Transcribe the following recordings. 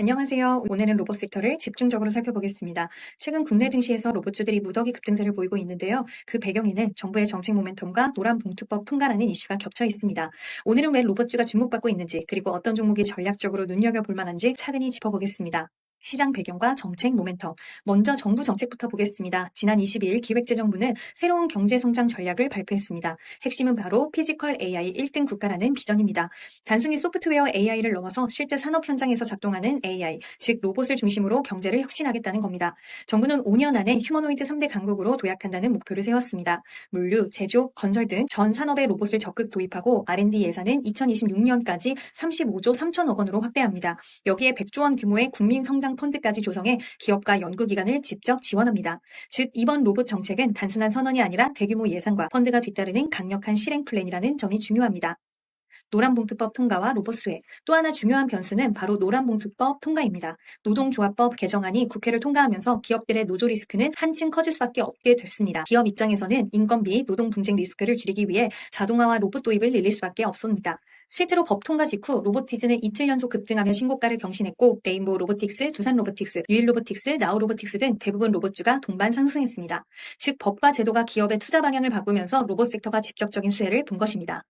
안녕하세요. 오늘은 로봇 섹터를 집중적으로 살펴보겠습니다. 최근 국내 증시에서 로봇주들이 무더기 급등세를 보이고 있는데요. 그 배경에는 정부의 정책 모멘텀과 노란봉투법 통과라는 이슈가 겹쳐 있습니다. 오늘은 왜 로봇주가 주목받고 있는지, 그리고 어떤 종목이 전략적으로 눈여겨볼 만한지 차근히 짚어보겠습니다. 시장 배경과 정책 모멘텀. 먼저 정부 정책부터 보겠습니다. 지난 22일 기획재정부는 새로운 경제성장 전략을 발표했습니다. 핵심은 바로 피지컬 AI 1등 국가라는 비전입니다. 단순히 소프트웨어 AI를 넘어서 실제 산업 현장에서 작동하는 AI, 즉 로봇을 중심으로 경제를 혁신하겠다는 겁니다. 정부는 5년 안에 휴머노이드 3대 강국으로 도약한다는 목표를 세웠습니다. 물류, 제조, 건설 등 전 산업에 로봇을 적극 도입하고 R&D 예산은 2026년까지 35조 3천억 원으로 확대합니다. 여기에 100조 원 규모의 국민성장 펀드까지 조성해 기업과 연구기관을 직접 지원합니다. 즉 이번 로봇 정책은 단순한 선언이 아니라 대규모 예산과 펀드가 뒤따르는 강력한 실행 플랜이라는 점이 중요합니다. 노란봉투법 통과와 로봇 수혜. 또 하나 중요한 변수는 바로 노란봉투법 통과입니다. 노동조합법 개정안이 국회를 통과하면서 기업들의 노조 리스크는 한층 커질 수밖에 없게 됐습니다. 기업 입장에서는 인건비, 노동 분쟁 리스크를 줄이기 위해 자동화와 로봇 도입을 늘릴 수밖에 없습니다. 실제로 법 통과 직후 로보티즈는 이틀 연속 급등하며 신고가를 경신했고 레인보우 로보틱스, 두산 로보틱스, 유일 로보틱스, 나우 로보틱스 등 대부분 로봇주가 동반 상승했습니다. 즉 법과 제도가 기업의 투자 방향을 바꾸면서 로봇 섹터가 직접적인 수혜를 본 것입니다.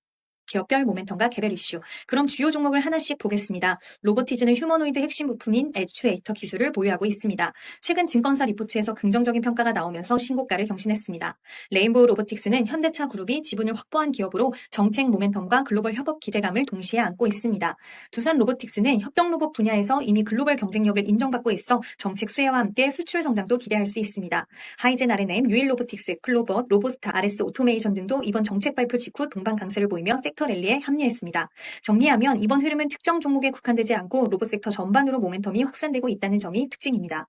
기업별 모멘텀과 개별 이슈. 그럼 주요 종목을 하나씩 보겠습니다. 로보티즈는 휴머노이드 핵심 부품인 액추에이터 기술을 보유하고 있습니다. 최근 증권사 리포트에서 긍정적인 평가가 나오면서 신고가를 경신했습니다. 레인보우 로보틱스는 현대차 그룹이 지분을 확보한 기업으로 정책 모멘텀과 글로벌 협업 기대감을 동시에 안고 있습니다. 두산 로보틱스는 협동 로봇 분야에서 이미 글로벌 경쟁력을 인정받고 있어 정책 수혜와 함께 수출 성장도 기대할 수 있습니다. 하이젠 R&M, 유일 로보틱스, 클로버, 로보스타, RS 오토메이션 등도 이번 정책 발표 직후 동반 강세를 보이며 섹터 랠리에 합류했습니다. 정리하면 이번 흐름은 특정 종목에 국한되지 않고 로봇 섹터 전반으로 모멘텀이 확산되고 있다는 점이 특징입니다.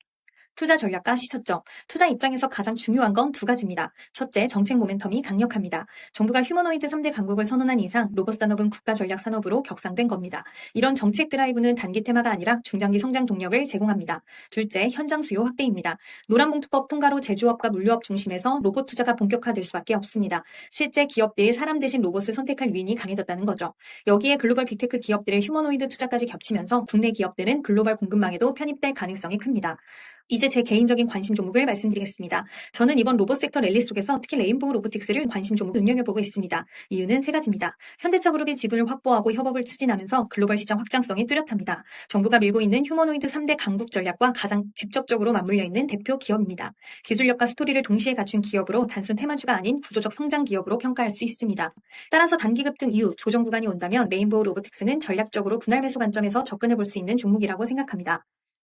투자 전략과 시초점. 투자 입장에서 가장 중요한 건 두 가지입니다. 첫째, 정책 모멘텀이 강력합니다. 정부가 휴머노이드 3대 강국을 선언한 이상 로봇 산업은 국가 전략 산업으로 격상된 겁니다. 이런 정책 드라이브는 단기 테마가 아니라 중장기 성장 동력을 제공합니다. 둘째, 현장 수요 확대입니다. 노란봉투법 통과로 제조업과 물류업 중심에서 로봇 투자가 본격화될 수밖에 없습니다. 실제 기업들이 사람 대신 로봇을 선택할 유인이 강해졌다는 거죠. 여기에 글로벌 빅테크 기업들의 휴머노이드 투자까지 겹치면서 국내 기업들은 글로벌 공급망에도 편입될 가능성이 큽니다. 이제 제 개인적인 관심 종목을 말씀드리겠습니다. 저는 이번 로봇 섹터 랠리 속에서 특히 레인보우 로보틱스를 관심 종목으로 눈여겨보고 있습니다. 이유는 세 가지입니다. 현대차 그룹이 지분을 확보하고 협업을 추진하면서 글로벌 시장 확장성이 뚜렷합니다. 정부가 밀고 있는 휴머노이드 3대 강국 전략과 가장 직접적으로 맞물려 있는 대표 기업입니다. 기술력과 스토리를 동시에 갖춘 기업으로 단순 테마주가 아닌 구조적 성장 기업으로 평가할 수 있습니다. 따라서 단기 급등 이후 조정 구간이 온다면 레인보우 로보틱스는 전략적으로 분할 매수 관점에서 접근해 볼 수 있는 종목이라고 생각합니다.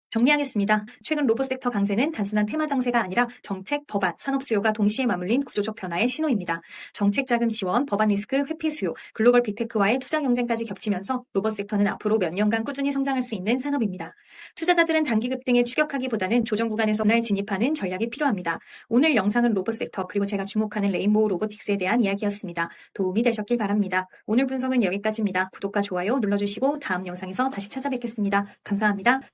정리하겠습니다. 최근 로봇 섹터 강세는 단순한 테마 장세가 아니라 정책, 법안, 산업 수요가 동시에 맞물린 구조적 변화의 신호입니다. 정책 자금 지원, 법안 리스크, 회피 수요, 글로벌 빅테크와의 투자 경쟁까지 겹치면서 로봇 섹터는 앞으로 몇 년간 꾸준히 성장할 수 있는 산업입니다. 투자자들은 단기 급등에 추격하기보다는 조정 구간에서 분할 진입하는 전략이 필요합니다. 오늘 영상은 로봇 섹터 그리고 제가 주목하는 레인보우 로보틱스에 대한 이야기였습니다. 도움이 되셨길 바랍니다. 오늘 분석은 여기까지입니다. 구독과 좋아요 눌러주시고 다음 영상에서 다시 찾아뵙겠습니다. 감사합니다.